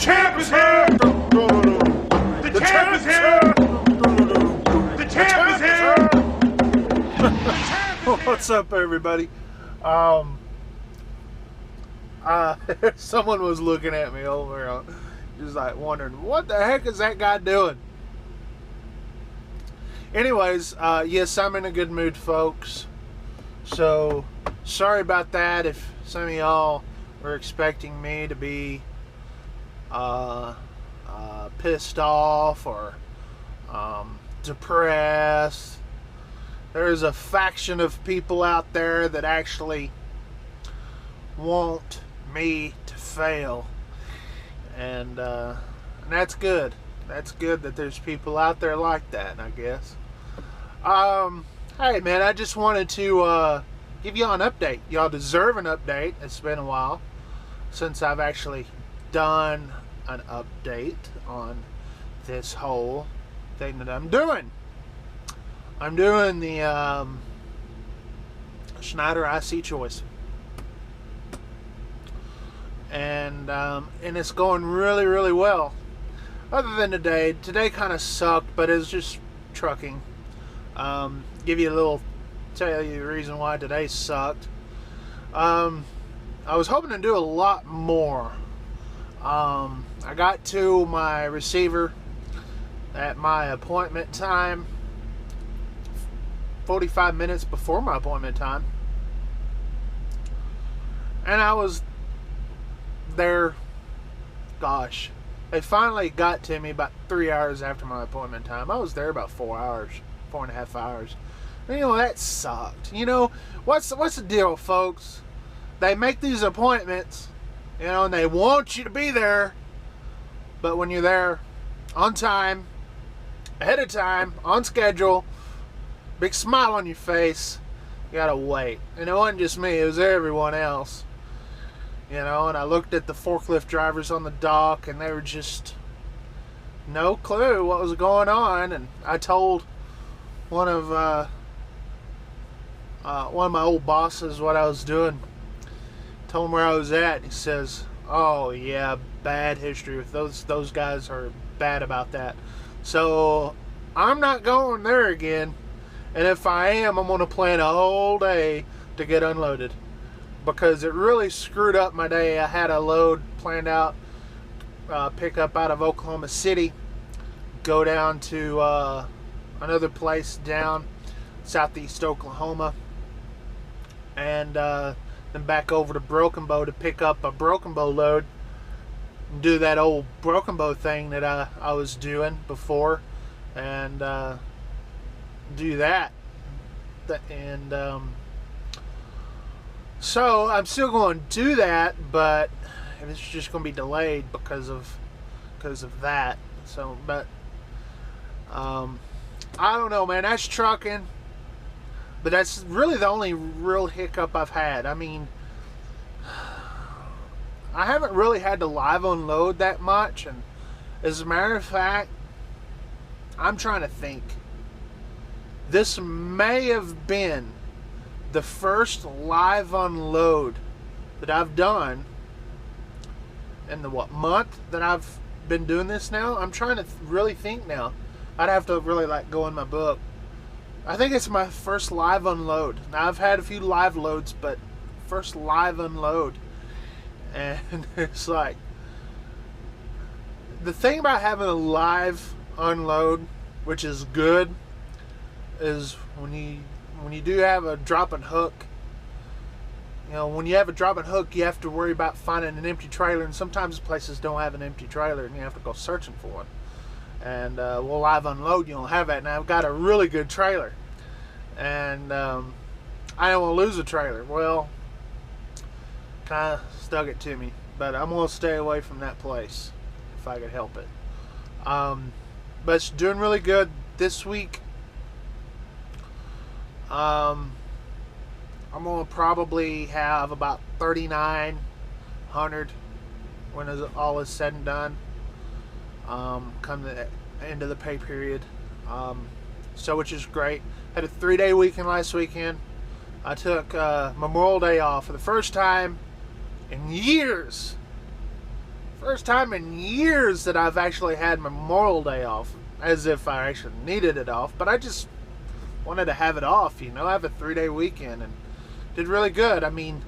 champ is here! The champ is here! The champ is here! What's up, everybody? Someone was looking at me over, just like wondering, what the heck is that guy doing? Anyways, yes, I'm in a good mood, folks. So, sorry about that if some of y'all were expecting me to be pissed off or depressed. There's a faction of people out there that actually want me to fail, and that's good. That's good that there's people out there like that, I guess. Hey man, I just wanted to give y'all an update. Y'all deserve an update. It's been a while since I've actually done an update on this whole thing that I'm doing. I'm doing the Schneider IC choice, and it's going really well. Other than today kind of sucked, but it's just trucking. Give you a little, tell you the reason why today sucked. I was hoping to do a lot more. I got to my receiver at my appointment time, 45 minutes before my appointment time, and I was there, gosh, they finally got to me about 3 hours after my appointment time. I was there about 4 hours, 4.5 hours. You know, that sucked. You know, what's the deal, folks? They make these appointments, you know, and they want you to be there, but when you're there on time, ahead of time, on schedule, big smile on your face, you gotta wait. And it wasn't just me, it was everyone else. You know, and I looked at the forklift drivers on the dock, and they were just no clue what was going on. And I told one of my old bosses what I was doing. Told him where I was at. He says, "Oh yeah, bad history with those guys are bad about that. So I'm not going there again. And if I am, I'm gonna plan a whole day to get unloaded." Because it really screwed up my day. I had a load planned out, pick up out of Oklahoma City, go down to another place down southeast Oklahoma, and then back over to Broken Bow to pick up a Broken Bow load, and do that old Broken Bow thing that I was doing before, and do that. And so I'm still going to do that, but it's just going to be delayed because of that. So, but I don't know, man. That's trucking, but that's really the only real hiccup I've had. I mean, I haven't really had to live unload that much, and as a matter of fact, I'm trying to think. This may have been the first live unload that I've done in the month that I've been doing this now. I'm trying to really think now. I'd have to really go in my book. I think it's my first live unload. Now I've had a few live loads, but first live unload. And it's like, the thing about having a live unload, which is good, is when you do have a drop and hook, you know, when you have a drop and hook, you have to worry about finding an empty trailer, and sometimes places don't have an empty trailer, and you have to go searching for one. And we'll live unload, you don't have that. And I've got a really good trailer, and I don't want to lose a trailer. Well, kind of stuck it to me, but I'm going to stay away from that place if I could help it. But it's doing really good this week. I'm going to probably have about 3,900 when all is said and done, come the end of the pay period. So, which is great. Had a 3-day weekend last weekend. I took Memorial Day off for the first time in years. first time in years that I've actually had Memorial Day off, as if I actually needed it off, but I just wanted to have it off, you know, have a 3-day weekend, and did really good. I mean,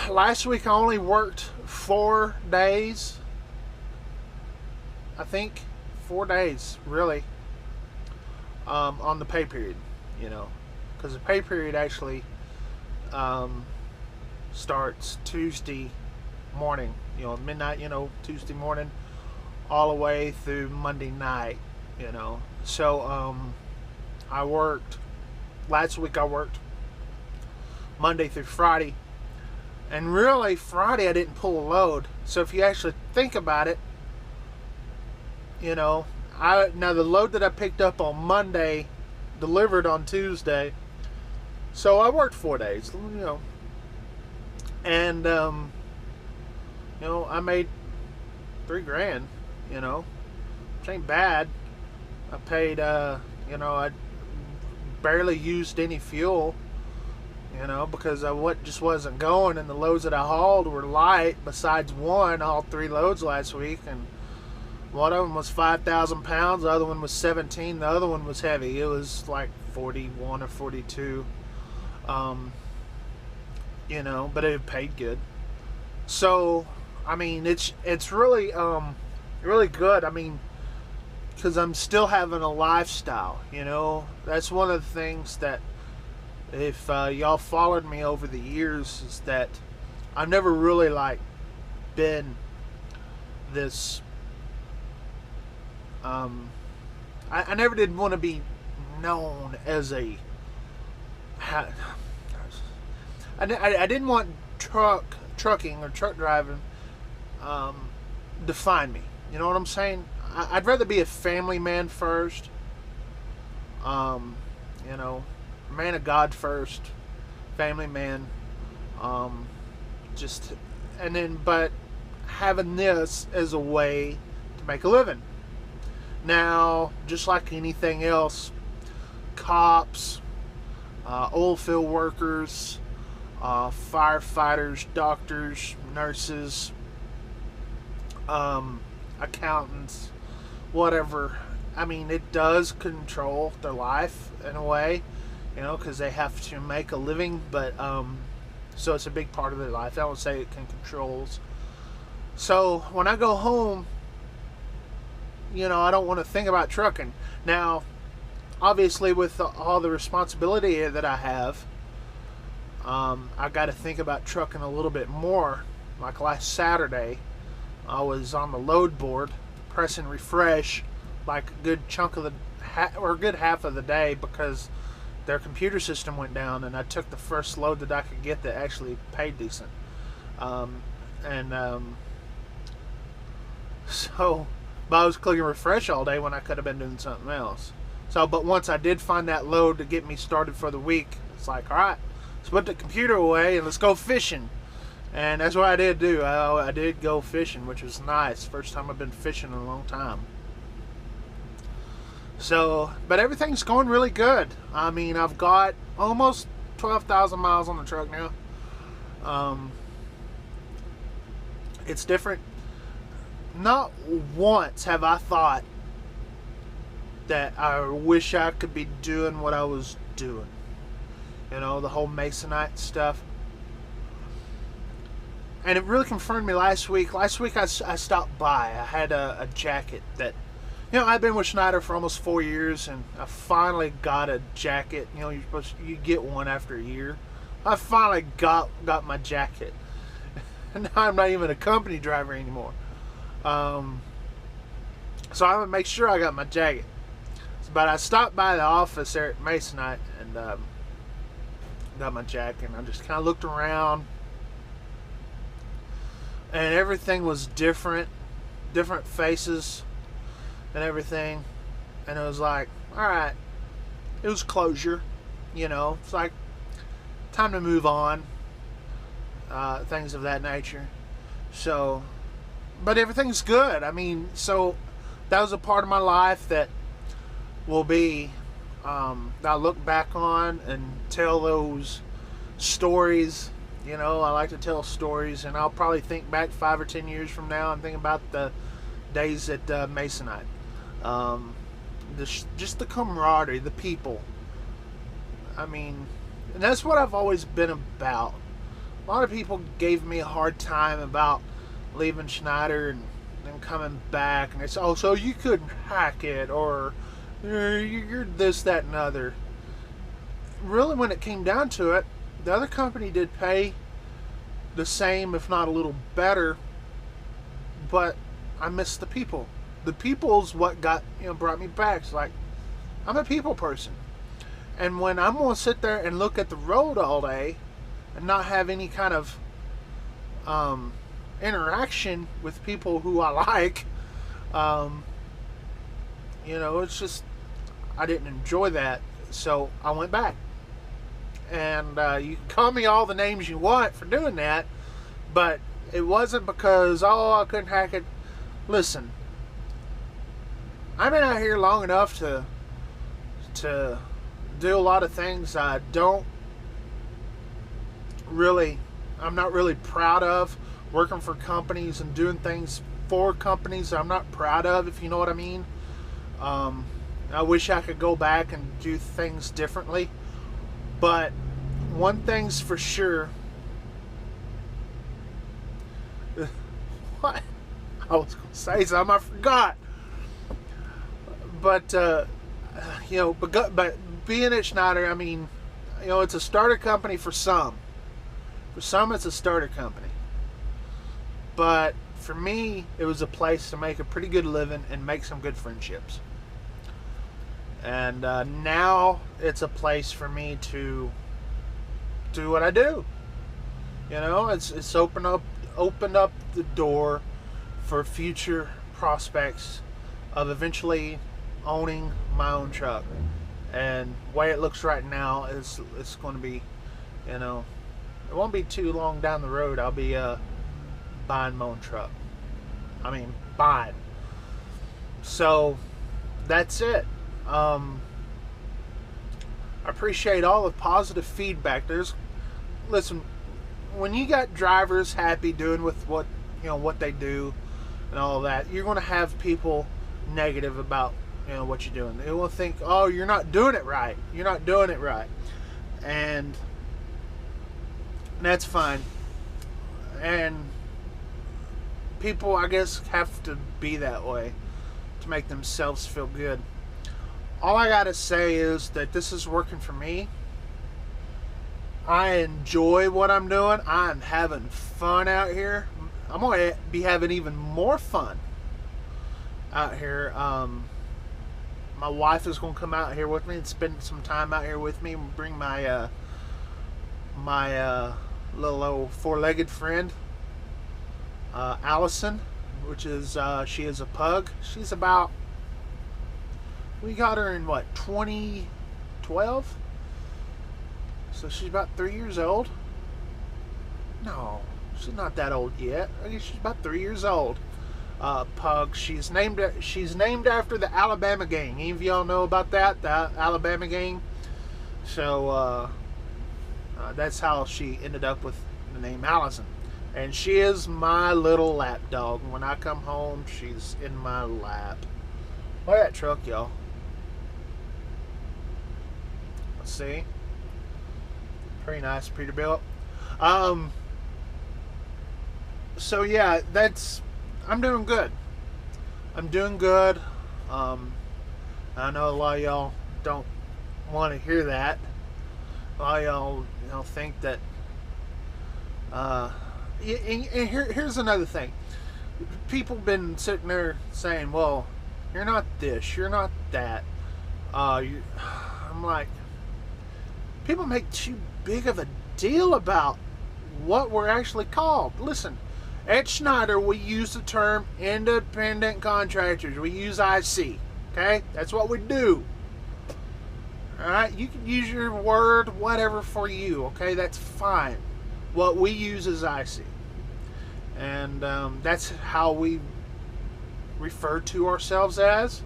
last week I only worked 4 days, I think 4 days, really, on the pay period, you know, because the pay period actually starts Tuesday morning, you know, midnight, you know, Tuesday morning all the way through Monday night, you know. So I worked last week, I worked Monday through Friday, and really Friday I didn't pull a load. So if you actually think about it, you know, now the load that I picked up on Monday delivered on Tuesday, so I worked 4 days, you know, and you know, I made $3,000, you know, which ain't bad. I paid, you know, I barely used any fuel, you know, because I just wasn't going, and the loads that I hauled were light. Besides one, I hauled 3 loads last week, and one of them was 5,000 pounds, the other one was 17, the other one was heavy. It was like 41 or 42, you know, but it paid good. So I mean, it's really really good. I mean, because I'm still having a lifestyle, you know. That's one of the things that, if y'all followed me over the years, is that I've never really like been this I never did want to be known as a I didn't want trucking or truck driving define me. You know what I'm saying? I'd rather be a family man first, you know, man of God first, family man, just, and then, but having this as a way to make a living. Now, just like anything else, cops, oil field workers, firefighters, doctors, nurses, accountants, whatever. I mean, it does control their life in a way, you know, because they have to make a living, but so it's a big part of their life. I don't say it can controls. So when I go home, you know, I don't want to think about trucking. Now, obviously, with all the responsibility that I have, I got to think about trucking a little bit more. Like last Saturday, I was on the load board pressing refresh like a good chunk of the or a good half of the day, because their computer system went down, and I took the first load that I could get that actually paid decent. So, but I was clicking refresh all day when I could have been doing something else. So, but once I did find that load to get me started for the week, it's like, all right, let's put the computer away and let's go fishing. And that's what I did do. I did go fishing, which was nice. First time I've been fishing in a long time. So, but everything's going really good. I mean, I've got almost 12,000 miles on the truck now. It's different. Not once have I thought that I wish I could be doing what I was doing. You know, the whole Masonite stuff. And it really confirmed me last week. Last week I stopped by. I had a jacket that, you know, I've been with Schneider for almost 4 years, and I finally got a jacket. You know, you get one after a year. I finally got my jacket. And now I'm not even a company driver anymore. So I'm gonna make sure I got my jacket. But I stopped by the office there at Masonite and got my jacket, and I just kind of looked around, and everything was different faces and everything, and it was like, all right, it was closure, you know. It's like time to move on, things of that nature. So, but everything's good. I mean, so that was a part of my life that will be that I look back on and tell those stories, You know, I like to tell stories, and I'll probably think back 5 or 10 years from now and think about the days at Masonite. Just the camaraderie, the people. I mean, and that's what I've always been about. A lot of people gave me a hard time about leaving Schneider and then coming back, and they said, "Oh, so you couldn't hack it, or you're this, that, and other." Really, when it came down to it, the other company did pay the same, if not a little better, but I missed the people. The people's what brought me back. It's like, I'm a people person, and when I'm gonna sit there and look at the road all day and not have any kind of interaction with people who I like, it's just, I didn't enjoy that, so I went back. And you can call me all the names you want for doing that, but it wasn't because, I couldn't hack it. Listen, I've been out here long enough to do a lot of things I'm not really proud of, working for companies and doing things for companies I'm not proud of, if you know what I mean. I wish I could go back and do things differently. But one thing's for sure. What? I was going to say something, I forgot. But, but being at Schneider, I mean, it's a starter company for some. For some, it's a starter company. But for me, it was a place to make a pretty good living and make some good friendships. And now it's a place for me to do what I do. It's opened up the door for future prospects of eventually owning my own truck. And the way it looks right now is it's going to be, it won't be too long down the road. I'll be buying my own truck. I mean, buying. So that's it. I appreciate all the positive feedback. Listen, when you got drivers happy doing with what they do and all that, you're going to have people negative about what you're doing. They will think, "Oh, you're not doing it right. You're not doing it right," and that's fine. And people, I guess, have to be that way to make themselves feel good. All I gotta say is that this is working for me. I enjoy what I'm doing. I'm having fun out here. I'm going to be having even more fun out here. My wife is going to come out here with me and spend some time out here with me and bring my little old four-legged friend, Allison, which is she is a pug. She's about, we got her in 2012, so she's about 3 years old. No, she's not that old yet. I guess she's about 3 years old. Pug. She's named after the Alabama gang. Any of y'all know about that? The Alabama gang. So that's how she ended up with the name Allison. And she is my little lap dog. When I come home, she's in my lap. Look at that truck, y'all. Let's see. Pretty nice, pretty built. So yeah, I'm doing good. I'm doing good. I know a lot of y'all don't want to hear that. A lot of y'all think that. And here's another thing. People been sitting there saying, "Well, you're not this, you're not that." I'm like, people make too big of a deal about what we're actually called. Listen, at Schneider, we use the term independent contractors. We use IC. Okay? That's what we do. Alright? You can use your word, whatever, for you. Okay? That's fine. What we use is IC. And that's how we refer to ourselves as.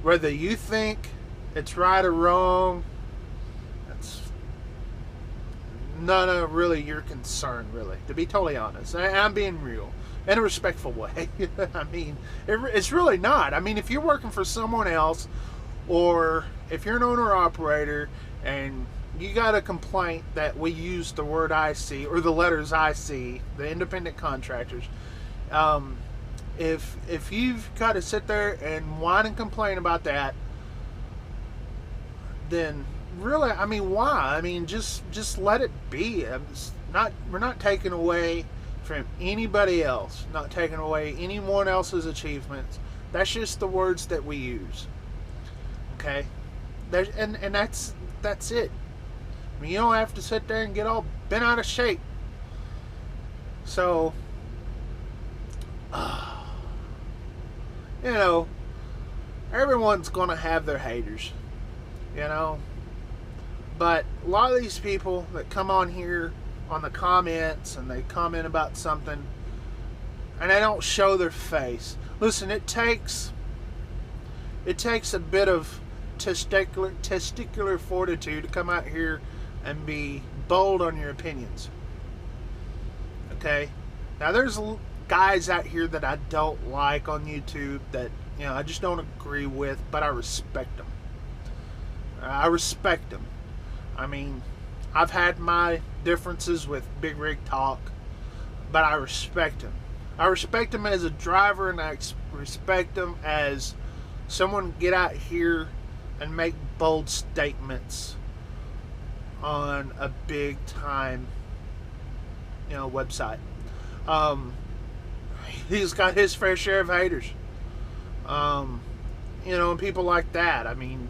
Whether you think it's right or wrong, that's none of really your concern, really, to be totally honest. I'm being real in a respectful way. I mean, it's really not. I mean, if you're working for someone else, or if you're an owner operator and you got a complaint that we use the word IC or the letters IC, the independent contractors, if you've got to sit there and whine and complain about that, then really, I mean, why? I mean, just let it be. We're not taking away from anybody else, not taking away anyone else's achievements. That's just the words that we use. Okay, and that's it. I mean, you don't have to sit there and get all bent out of shape. So, you know, everyone's gonna have their haters, you know. But a lot of these people that come on here on the comments and they comment about something and they don't show their face. Listen, it takes a bit of testicular fortitude to come out here and be bold on your opinions. Okay? Now there's guys out here that I don't like on YouTube that, you know, I just don't agree with, but I respect them. I respect them. I mean, I've had my differences with Big Rig Talk, but I respect him. I respect him as a driver, and I respect him as someone get out here and make bold statements on a big time, you know, website. He's got his fair share of haters. You know, and people like that. I mean,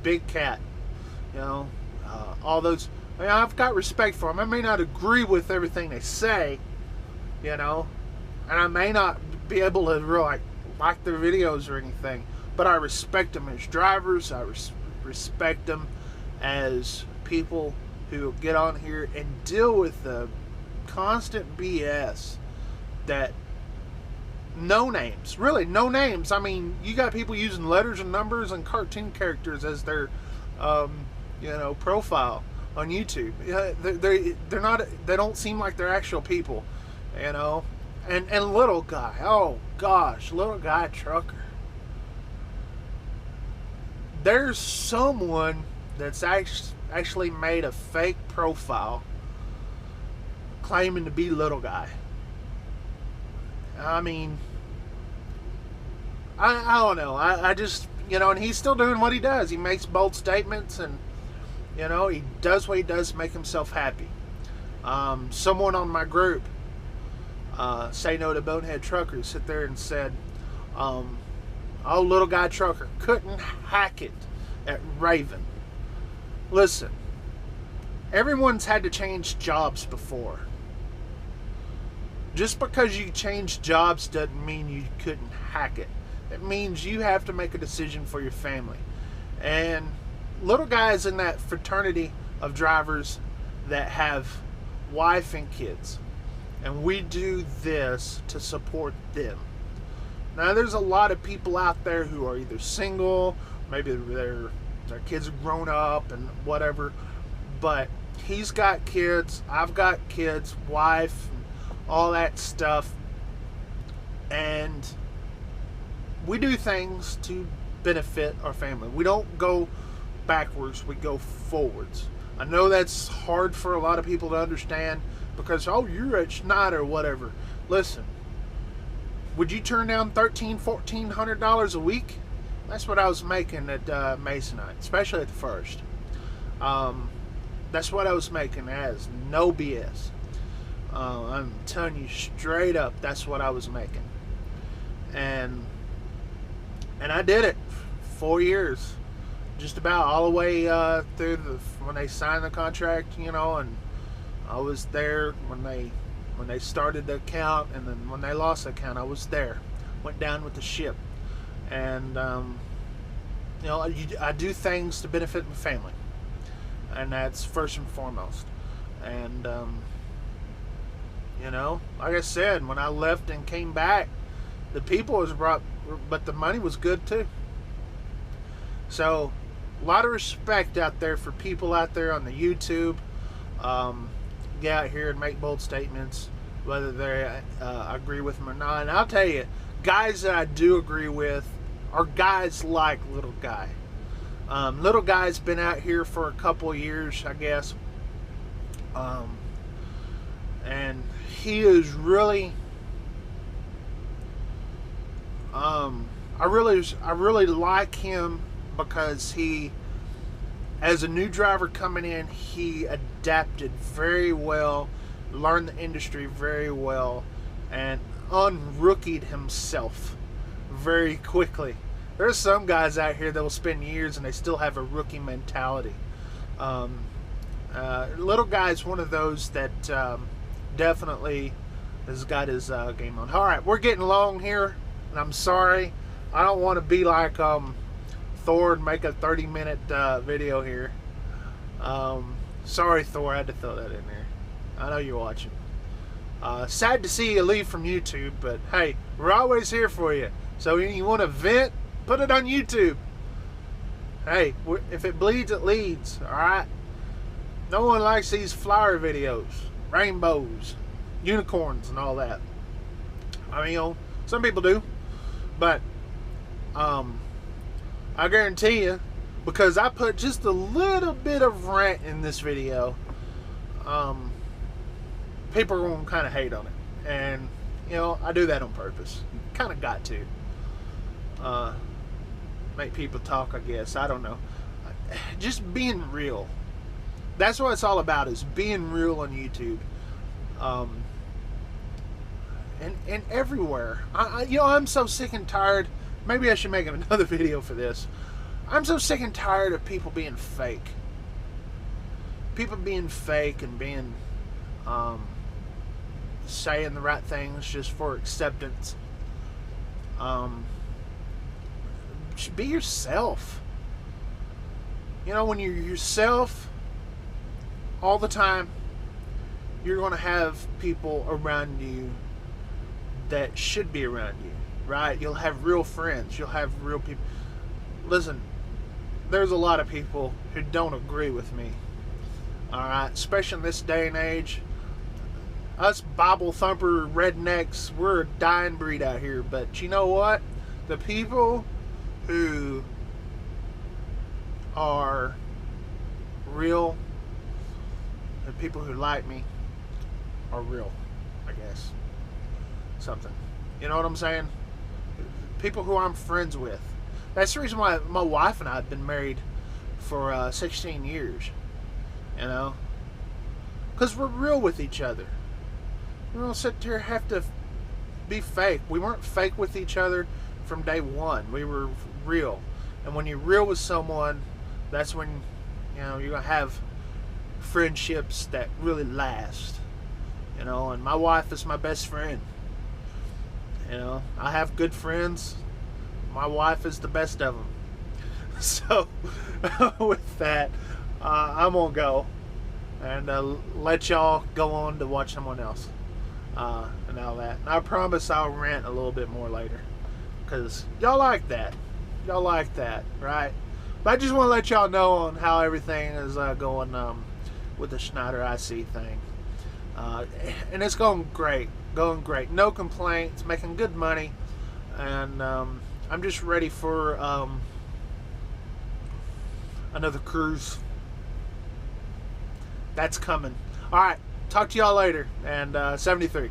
Big Cat, you know, all those. I mean, I've got respect for them. I may not agree with everything they say, you know, and I may not be able to really like their videos or anything, but I respect them as drivers. I respect them as people who get on here and deal with the constant BS that no names, really no names. I mean, you got people using letters and numbers and cartoon characters as their you know, profile on YouTube. They're not, they don't seem like they're actual people, you know. And little guy, oh gosh, little guy trucker. There's someone that's actually made a fake profile claiming to be little guy. I mean, I don't know. I just, you know, and he's still doing what he does. He makes bold statements, and, you know, he does what he does to make himself happy. Someone on my group, Say No to Bonehead Truckers, sit there and said, oh, little guy trucker couldn't hack it at Raven. Listen, everyone's had to change jobs before. Just because you change jobs doesn't mean you couldn't hack it. It means you have to make a decision for your family. And little guys in that fraternity of drivers that have wife and kids. And we do this to support them. Now, there's a lot of people out there who are either single, maybe their kids have grown up and whatever, but he's got kids, I've got kids, wife, and all that stuff, and we do things to benefit our family. We don't go backwards, we go forwards. I know that's hard for a lot of people to understand because, oh, you're at Schneider or whatever. Listen, would you turn down $1,400 a week? That's what I was making at Masonite, especially at the first. That's what I was making, as no BS. I'm telling you straight up, that's what I was making. And I did it 4 years, just about all the way through when they signed the contract, you know, and I was there when they started the account, and then when they lost the account, I was there. Went down with the ship. And you know, I do things to benefit my family, and that's first and foremost. And you know, like I said, when I left and came back, the people was brought, but the money was good too. So a lot of respect out there for people out there on the YouTube. get out here and make bold statements, whether they agree with them or not. And I'll tell you, guys that I do agree with are guys like Little Guy. Little Guy's been out here for a couple years, I guess. And he is really, I really like him because he, as a new driver coming in, he adapted very well, learned the industry very well, and unrookied himself very quickly. There's some guys out here that will spend years and they still have a rookie mentality. Little Guy's one of those that definitely has got his game on. All right, we're getting long here, and I'm sorry. I don't want to be like Thor and make a 30-minute video here. Sorry, Thor, I had to throw that in there. I know you're watching. Sad to see you leave from YouTube, but hey, we're always here for you. So when you want to vent, put it on YouTube. Hey, if it bleeds, it leads. All right. No one likes these flower videos, rainbows, unicorns, and all that. I mean, you know, some people do, but I guarantee you, because I put just a little bit of rant in this video, people are going to kind of hate on it. And, you know, I do that on purpose. Kind of got to. Make people talk, I guess. I don't know. Just being real. That's what it's all about, is being real on YouTube. And everywhere. You know, I'm so sick and tired. Maybe I should make another video for this. I'm so sick and tired of people being fake. People being fake and being saying the right things just for acceptance. Just be yourself. You know, when you're yourself all the time, you're going to have people around you that should be around you, right? You'll have real friends. You'll have real people. Listen, there's a lot of people who don't agree with me, all right? Especially in this day and age. Us Bible thumper rednecks, we're a dying breed out here. But you know what? The people who are real, the people who like me are real, I guess. Something. You know what I'm saying? People who I'm friends with. That's the reason why my wife and I have been married for 16 years. You know? Because we're real with each other. We don't sit here and have to be fake. We weren't fake with each other from day one. We were real. And when you're real with someone, that's when, you know, you're going to have friendships that really last. You know, and my wife is my best friend. You know, I have good friends. My wife is the best of them. So, with that, I'm going to go and let y'all go on to watch someone else. And all that. And I promise I'll rant a little bit more later. Because y'all like that. Y'all like that, right? But I just want to let y'all know on how everything is going with the Schneider IC thing. And it's going great. Going great. No complaints. Making good money. And I'm just ready for another cruise. That's coming. Alright. Talk to y'all later. And 73.